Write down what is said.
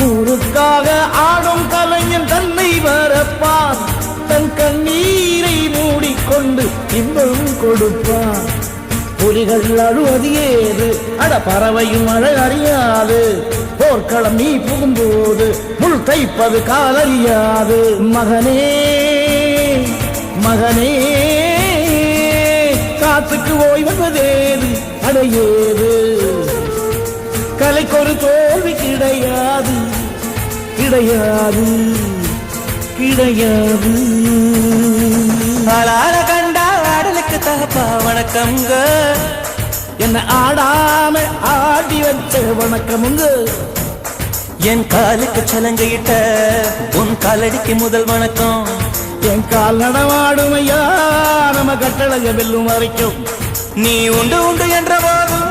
ஊருக்காக ஆடும் கலைஞன் தன்னை வரப்பான் தன் கண்ணீரை மூடிக்கொண்டு இன்பம் கொடுப்பான் புலிகள் அழுவது ஏது அட பறவையும் மழை அறியாது போர்க்களம் நீ புகும்போது முள் தைப்பது காலறியாது மகனே மகனே காத்துக்கு ஓய்வதேது அடையேது கலைக்கொரு தோல்வி கிடையாது கிடையாது கிடையாது ஆளார கண்டா ஆடலுக்கு தகப்பா வணக்கம்ங்க என்ன ஆடாம ஆடி வச்ச வணக்கமுங்க என் காலுக்கு சலங்கையிட்ட உன் காலடிக்கு முதல் வணக்கம் என் கால் நடமாடுமையா நம்ம கட்டழக வெல்லும் வரைக்கும் நீ உண்டு உண்டு என்ற போதும்